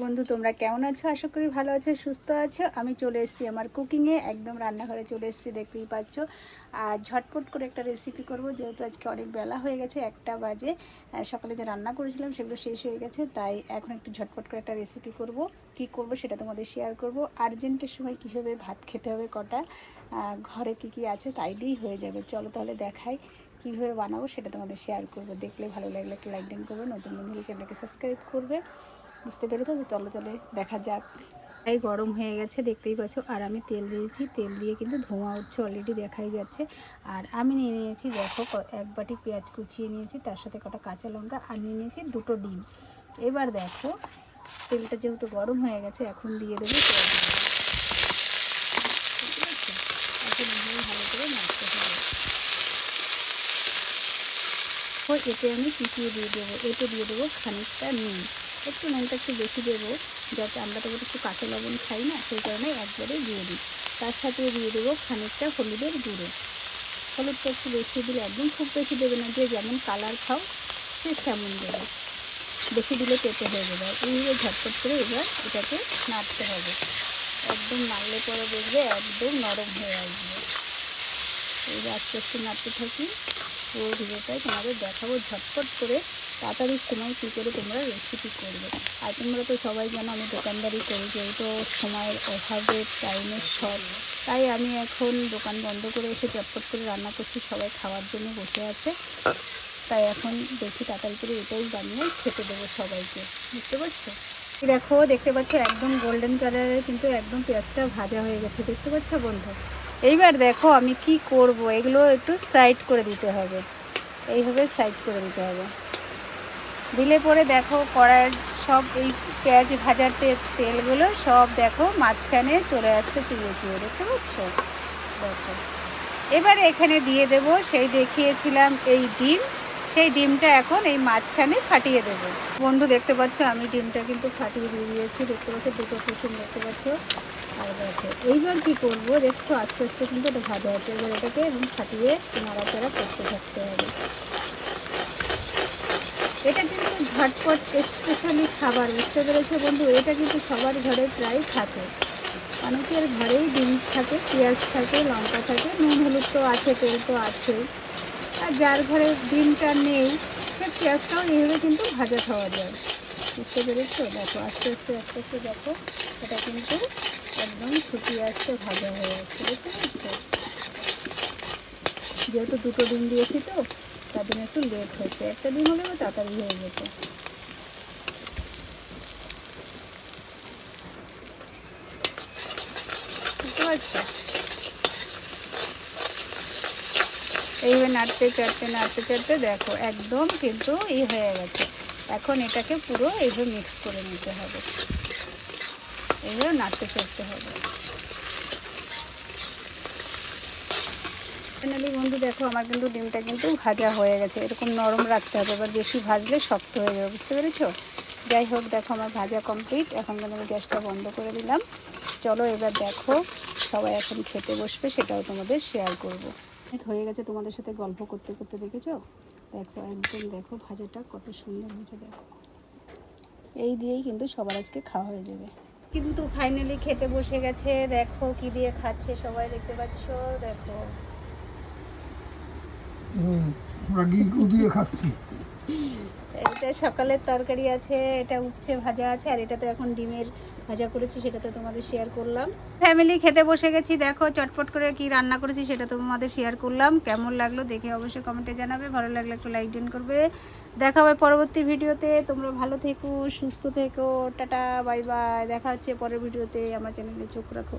বন্ধু তোমরা কেমন আছো? আশা করি ভালো আছো, সুস্থ আছো। আমি চলে এসেছি আমার কুকিংয়ে, একদম রান্নাঘরে চলে এসেছি, দেখতেই পাচ্ছ। আর ঝটপট করে একটা রেসিপি করব, যেহেতু আজকে অনেক বেলা হয়ে গেছে, 1টা বাজে। সকালে যে রান্না করেছিলাম সেগুলো শেষ হয়ে গেছে, তাই এখন একটু ঝটপট করে একটা রেসিপি করব। কি করব সেটা তোমাদের শেয়ার করব। আর্জেন্টের সময় কীভাবে ভাত খেতে হবে, কটা ঘরে কি কি আছে তাই দিয়েই হয়ে যাবে। চলো তাহলে দেখাই কীভাবে বানাবো, সেটা তোমাদের শেয়ার করব। দেখলে ভালো লাগলে একটা লাইক ডান করবে, নতুন বন্ধুদের চ্যানেলকে সাবস্ক্রাইব করবে। বুঝতে পেরে তো, তলে তলে দেখা যাক। এই গরম হয়ে গেছে দেখতেই পাচ্ছ, আর আমি তেল দিয়েছি, তেল দিয়ে কিন্তু ধোঁয়া উঠছে অলরেডি, দেখাই যাচ্ছে। আর আমি নিয়ে নিয়েছি দেখো 1 বাটি পেঁয়াজ কুচিয়ে নিয়েছি, তার সাথে কটা কাঁচা লঙ্কা, আর নিয়ে নিয়েছি 2টো ডিম। এবার দেখো তেলটা যেহেতু গরম হয়ে গেছে, এখন দিয়ে দেবো পেঁয়াজ। ঠিক আছে, এখন ভালো করে নাড়তে হবে। এতে আমি কুচিয়ে দিয়ে দেবো, এতে দিয়ে দেবো খানিকটা নুন। একটু নুনটা একটু বেশি দেবো, যাতে আমরা তো একটু কাঁচা লবণ খাই না, সেই কারণে একবারে দিয়ে দিই। তার সাথে দিয়ে দেবো খানিকটা হলুদের গুঁড়ো। হলুদটা একটু বেশি দিলে, একদম খুব বেশি দেবে না, যে যেমন কালার খাও সে তেমন দেবে, বেশি দিলে পেতে হয়ে যাবে। এইভাবে ঝটপট করে এবার এটাকে নাড়তে হবে। একদম নাড়লে পরে দেখবে একদম নরম হয়ে আসবে। এইবার আস্তে আস্তে নাড়তে থাকি। পুরো ভিডিওটাই তোমাদের দেখাবো ঝটপট করে, তাড়াতাড়ি সময় কী করে তোমরা রেসিপি করবে। আর তোমরা তো সবাই জানো আমি দোকানদারি করি, যেহেতু সময়ের অভাবে, টাইমের শর্ট, তাই আমি এখন দোকান বন্ধ করে এসে চটপট করে রান্না করছি। সবাই খাওয়ার জন্য বসে আছে, তাই এখন দেখি তাড়াতাড়ি করে এটাই বানিয়ে খেতে দেবো সবাইকে। বুঝতে পারছো? দেখো, দেখতে পাচ্ছ একদম গোল্ডেন কালারের কিন্তু একদম পেঁয়াজটা ভাজা হয়ে গেছে, দেখতে পাচ্ছ বন্ধু। এইবার দেখো আমি কি করব, এগুলো একটু সাইড করে দিতে হবে, এইভাবে সাইড করে দিতে হবে। দিলে পরে দেখো কড়াইয়ের সব এই পেঁয়াজ ভাজার তেলগুলো সব দেখো মাঝখানে চলে আসছে চুয়ে চুয়ে, দেখতে পাচ্ছ? দেখো এবারে এখানে দিয়ে দেব সেই দেখিয়েছিলাম এই ডিম, সেই ডিমটা এখন এই মাঝখানে ফাটিয়ে দেবো। বন্ধু দেখতে পাচ্ছ আমি ডিমটা কিন্তু ফাটিয়ে দিয়ে দিয়েছি, দেখতে পাচ্ছ 2টো কুসুম, দেখতে পাচ্ছ। আর দেখো এইবার কি করব, দেখছো আস্তে আস্তে কিন্তু এটা ভাজা হচ্ছে। এবার এটাকে এবং ফাটিয়ে নাড়াচাড়া করতে থাকতে হবে। এটা কিন্তু ঝটপট স্পেশালি খাবার, বুঝতে পেরেছো বন্ধু? এটা কিন্তু সবার ঘরে প্রায় থাকে, অনেকের ঘরেই ডিম থাকে, পেঁয়াজ থাকে, লঙ্কা থাকে, নুন হলুদ তো আছে, তেল তো আছেই। আর যার ঘরে ডিমটা নেই সে পেঁয়াজটাও এইভাবে কিন্তু ভাজা খাওয়া যায়। বুঝতে পেরেছো? দেখো আস্তে আস্তে আস্তে আস্তে দেখো এটা কিন্তু একদম শুকিয়ে আসছে, ভাজা হয়ে আসছে, দেখতে পাচ্ছ? যেহেতু 2টো ডিম দিয়েছি তো তার জন্য একটু লেট হচ্ছে, একটা ডিম হলেও তাড়াতাড়ি হয়ে যেত। বুঝতে পারছো? এইভাবে নাড়তে চাড়তে নাড়তে চাড়তে দেখো একদম কিন্তু হয়ে গেছে। এখন এটাকে পুরো এইভাবে মিক্স করে নিতে হবে, এইভাবে নাড়তে চাড়তে হবে। ফাইনালি বন্ধু দেখো আমার কিন্তু ডিমটা কিন্তু ভাজা হয়ে গেছে, এরকম নরম রাখতে হবে, এবার বেশি ভাজলে শক্ত হয়ে যাবে, বুঝতে পেরেছো? যাই হোক দেখো আমার ভাজা কমপ্লিট, এখন কিন্তু আমি গ্যাসটা বন্ধ করে দিলাম। চলো এবার দেখো সবাই এখন খেতে বসবে, সেটাও তোমাদের শেয়ার করব। হয়ে গেছে তোমাদের সাথে গল্প করতে করতে, দেখেছো? দেখো একদম দেখো ভাজাটা কত সুন্দর হয়েছে, দেখো এই দিয়েই কিন্তু সবার আজকে খাওয়া হয়ে যাবে। কিন্তু ফাইনালি খেতে বসে গেছে, দেখো কি দিয়ে খাচ্ছে সবাই, দেখতে পাচ্ছ? দেখো আমরা ঘি দিয়ে খাচ্ছি। এটা সকালের তরকারি আছে, এটা উচ্ছে ভাজা আছে, আর এটা তো এখন ডিমের ভাজা করেছি, সেটা তো তোমাদের শেয়ার করলাম। ফ্যামিলি খেতে বসে গেছি, দেখো চটপট করে কি রান্না করেছি সেটা তোমাদের শেয়ার করলাম। কেমন লাগলো দেখে অবশ্যই কমেন্টে জানাবে, ভালো লাগলে একটু লাইক ডান করবে। দেখা হবে পরবর্তী ভিডিওতে। তোমরা ভালো থেকো, সুস্থ থেকো, টাটা বাই বাই। দেখা হচ্ছে পরের ভিডিওতে। আমার চ্যানেলে চোখ রাখো।